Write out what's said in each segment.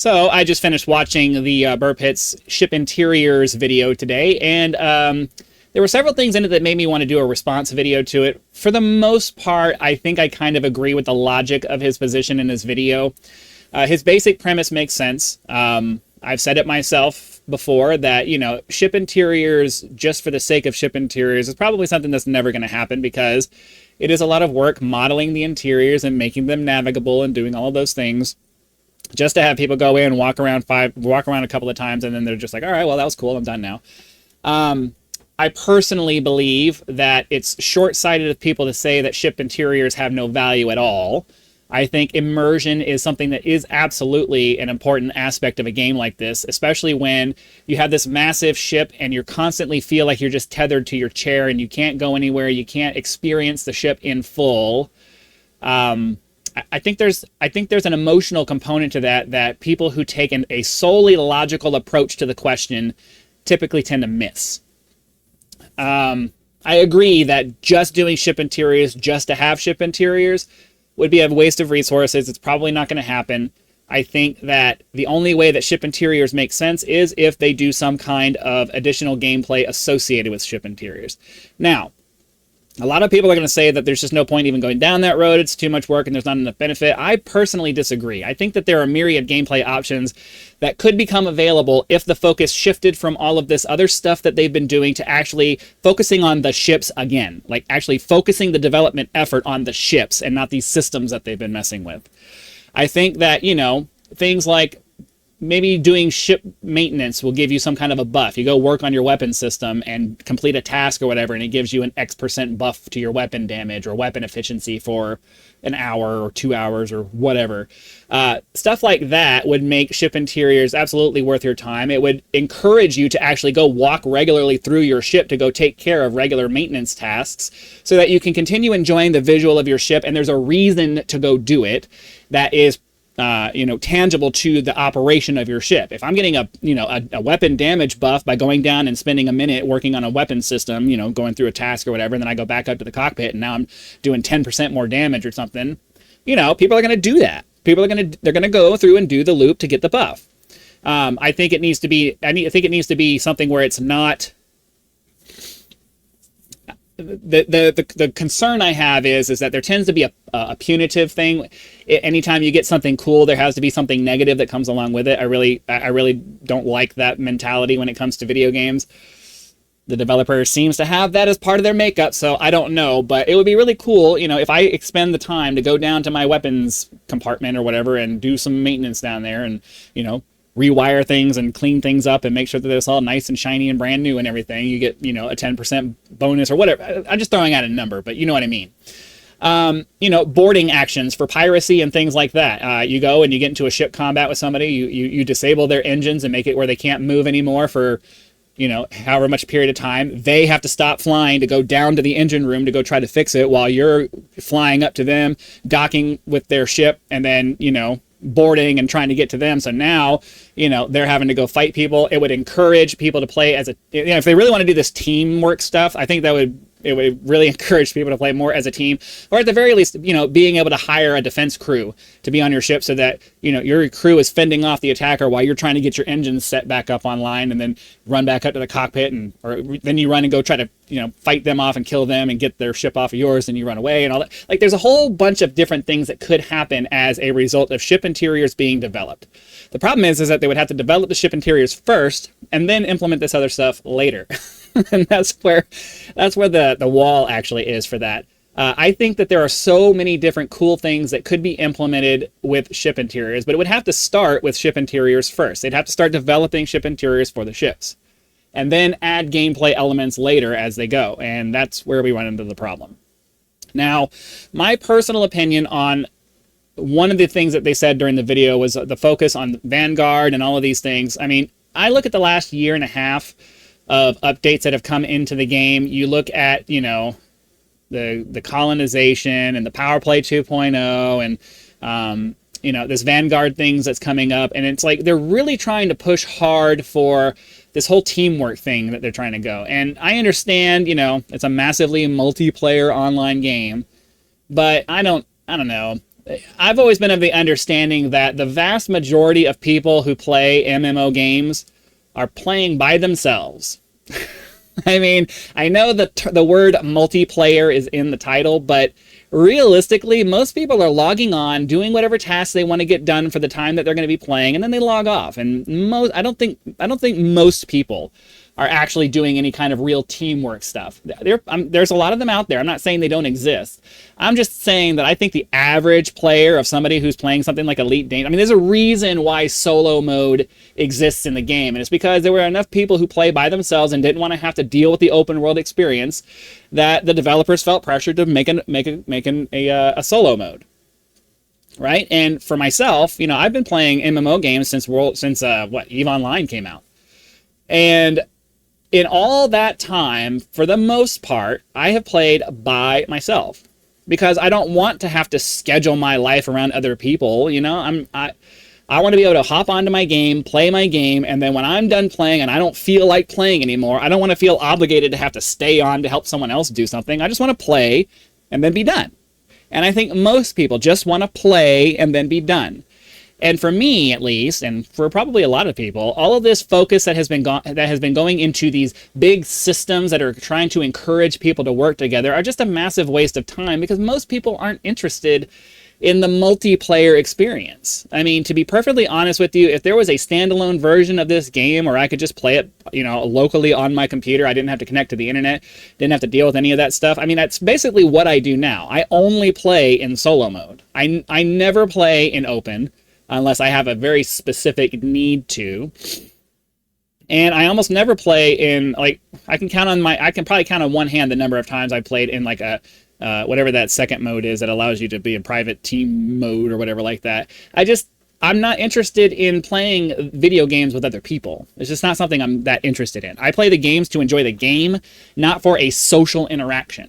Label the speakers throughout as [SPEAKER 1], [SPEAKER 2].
[SPEAKER 1] So I just finished watching the Burp Hits Ship Interiors video today, and there were several things in it that made me want to do a response video to it. For the most part, I think I kind of agree with the logic of his position in his video. His basic premise makes sense. I've said it myself before that, you know, ship interiors just for the sake of ship interiors is probably something that's never going to happen, because it is a lot of work modeling the interiors and making them navigable and doing all of those things just to have people go in, walk around a couple of times, and then they're just like, all right, well, that was cool, I'm done now. I personally believe that it's short-sighted of people to say that ship interiors have no value at all. I think immersion is something that is absolutely an important aspect of a game like this, especially when you have this massive ship and you constantly feel like you're just tethered to your chair and you can't go anywhere, you can't experience the ship in full. I think there's an emotional component to that people who take a solely logical approach to the question typically tend to miss. I agree that just doing ship interiors just to have ship interiors would be a waste of resources. It's probably not going to happen. I think that the only way that ship interiors make sense is if they do some kind of additional gameplay associated with ship interiors. Now, a lot of people are going to say that there's just no point even going down that road. It's too much work and there's not enough benefit. I personally disagree. I think that there are myriad gameplay options that could become available if the focus shifted from all of this other stuff that they've been doing to actually focusing on the ships again. Like actually focusing the development effort on the ships and not these systems that they've been messing with. I think that, you know, things like maybe doing ship maintenance will give you some kind of a buff. You go work on your weapon system and complete a task or whatever, and it gives you an X% buff to your weapon damage or weapon efficiency for an hour or 2 hours or whatever. Stuff like that would make ship interiors absolutely worth your time. It would encourage you to actually go walk regularly through your ship to go take care of regular maintenance tasks so that you can continue enjoying the visual of your ship, and there's a reason to go do it that is tangible to the operation of your ship. If I'm getting a weapon damage buff by going down and spending a minute working on a weapon system, you know, going through a task or whatever, and then I go back up to the cockpit and now I'm doing 10% more damage or something, you know, people are going to do that. They're going to go through and do the loop to get the buff. I think it needs to be something where it's not. The concern I have is that there tends to be a punitive thing. Anytime you get something cool, there has to be something negative that comes along with it. I really don't like that mentality when it comes to video games. The developer seems to have that as part of their makeup, so I don't know, but it would be really cool, you know, if I expend the time to go down to my weapons compartment or whatever and do some maintenance down there and, you know, rewire things and clean things up and make sure that it's all nice and shiny and brand new and everything. You get, you know, a 10% bonus or whatever. I'm just throwing out a number, but you know what I mean. You know, boarding actions for piracy and things like that. You go and you get into a ship combat with somebody, you disable their engines and make it where they can't move anymore for, you know, however much period of time. They have to stop flying to go down to the engine room to go try to fix it while you're flying up to them, docking with their ship, and then, you know, boarding and trying to get to them. So now, you know, they're having to go fight people. It would encourage people to play as a, you know, if they really want to do this teamwork stuff, I think it would really encourage people to play more as a team, or at the very least, you know, being able to hire a defense crew to be on your ship so that, you know, your crew is fending off the attacker while you're trying to get your engines set back up online and then run back up to the cockpit, and or then you run and go try to, you know, fight them off and kill them and get their ship off of yours, and you run away and all that. Like, there's a whole bunch of different things that could happen as a result of ship interiors being developed. The problem is that they would have to develop the ship interiors first and then implement this other stuff later. And that's where the wall actually is for that. I think that there are so many different cool things that could be implemented with ship interiors, but it would have to start with ship interiors first. They'd have to start developing ship interiors for the ships, and then add gameplay elements later as they go, and that's where we run into the problem. Now, my personal opinion on one of the things that they said during the video was the focus on Vanguard and all of these things. I mean, I look at the last year and a half of updates that have come into the game. You look at, you know, the colonization and the Power Play 2.0 and, you know, this Vanguard things that's coming up. And it's like they're really trying to push hard for this whole teamwork thing that they're trying to go. And I understand, you know, it's a massively multiplayer online game, but I don't know. I've always been of the understanding that the vast majority of people who play MMO games are playing by themselves. I mean, I know the word multiplayer is in the title, but realistically, most people are logging on, doing whatever tasks they want to get done for the time that they're going to be playing, and then they log off. And I don't think most people are actually doing any kind of real teamwork stuff. There's a lot of them out there. I'm not saying they don't exist. I'm just saying that I think the average player of somebody who's playing something like Elite Dangerous, I mean, there's a reason why solo mode exists in the game, and it's because there were enough people who play by themselves and didn't want to have to deal with the open world experience that the developers felt pressured to make a solo mode. Right? And for myself, you know, I've been playing MMO games since EVE Online came out. And in all that time, for the most part, I have played by myself because I don't want to have to schedule my life around other people. You know, I want to be able to hop onto my game, play my game, and then when I'm done playing and I don't feel like playing anymore, I don't want to feel obligated to have to stay on to help someone else do something. I just want to play and then be done. And I think most people just want to play and then be done. And for me, at least, and for probably a lot of people, all of this focus that has been going into these big systems that are trying to encourage people to work together are just a massive waste of time because most people aren't interested in the multiplayer experience. I mean, to be perfectly honest with you, if there was a standalone version of this game where I could just play it, you know, locally on my computer, I didn't have to connect to the internet, didn't have to deal with any of that stuff. I mean, that's basically what I do now. I only play in solo mode. I never play in open unless I have a very specific need to. And I almost never play in, like, I can probably count on one hand the number of times I played in like a whatever that second mode is that allows you to be in private team mode or whatever like that. I'm not interested in playing video games with other people. It's just not something I'm that interested in. I play the games to enjoy the game, not for a social interaction.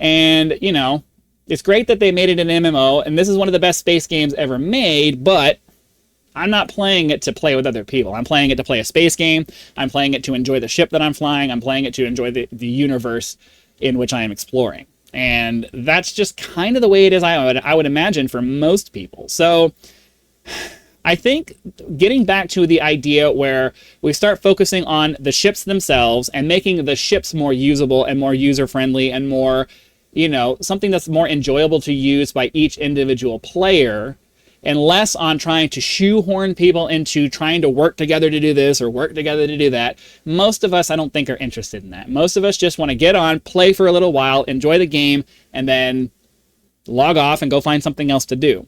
[SPEAKER 1] And, you know, it's great that they made it an MMO, and this is one of the best space games ever made, but I'm not playing it to play with other people. I'm playing it to play a space game. I'm playing it to enjoy the ship that I'm flying. I'm playing it to enjoy the universe in which I am exploring. And that's just kind of the way it is, I would imagine, for most people. So I think getting back to the idea where we start focusing on the ships themselves and making the ships more usable and more user-friendly and more, you know, something that's more enjoyable to use by each individual player, and less on trying to shoehorn people into trying to work together to do this or work together to do that. Most of us, I don't think, are interested in that. Most of us just want to get on, play for a little while, enjoy the game, and then log off and go find something else to do.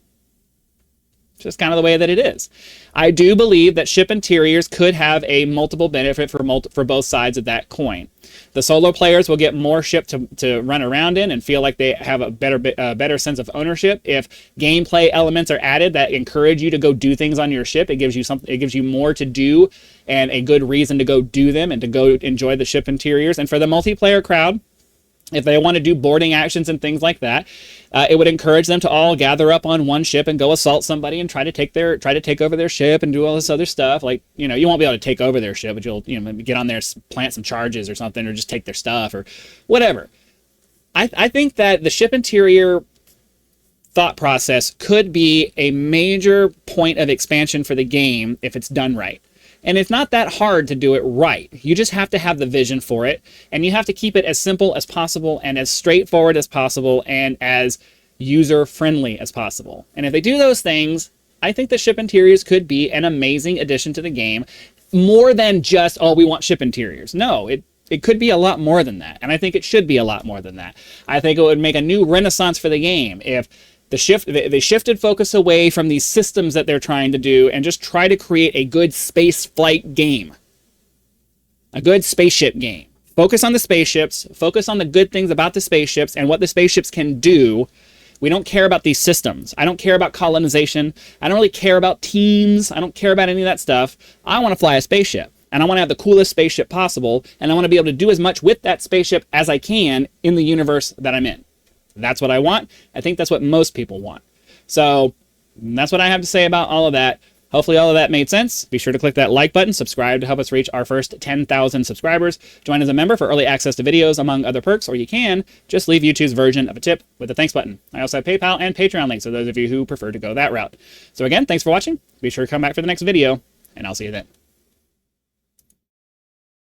[SPEAKER 1] It's just kind of the way that it is. I do believe that ship interiors could have a multiple benefit for both sides of that coin. The solo players will get more ship to run around in and feel like they have a better sense of ownership. If gameplay elements are added that encourage you to go do things on your ship, it gives you more to do and a good reason to go do them and to go enjoy the ship interiors. And for the multiplayer crowd, if they want to do boarding actions and things like that, it would encourage them to all gather up on one ship and go assault somebody and try to take over their ship and do all this other stuff. Like, you know, you won't be able to take over their ship, but you'll, you know, maybe get on there, plant some charges or something, or just take their stuff or whatever. I think that the ship interior thought process could be a major point of expansion for the game if it's done right. And it's not that hard to do it right. You just have to have the vision for it, and you have to keep it as simple as possible and as straightforward as possible and as user-friendly as possible. And if they do those things, I think that ship interiors could be an amazing addition to the game, more than just, oh, we want ship interiors. No, it could be a lot more than that, and I think it should be a lot more than that. I think it would make a new renaissance for the game if they shifted focus away from these systems that they're trying to do and just try to create a good space flight game. A good spaceship game. Focus on the spaceships, focus on the good things about the spaceships and what the spaceships can do. We don't care about these systems. I don't care about colonization. I don't really care about teams. I don't care about any of that stuff. I want to fly a spaceship, and I want to have the coolest spaceship possible, and I want to be able to do as much with that spaceship as I can in the universe that I'm in. That's what I want. I think that's what most people want. So that's what I have to say about all of that. Hopefully all of that made sense. Be sure to click that like button, subscribe to help us reach our first 10,000 subscribers. Join as a member for early access to videos, among other perks, or you can just leave YouTube's version of a tip with the thanks button. I also have PayPal and Patreon links for those of you who prefer to go that route. So again, thanks for watching. Be sure to come back for the next video, and I'll see you then.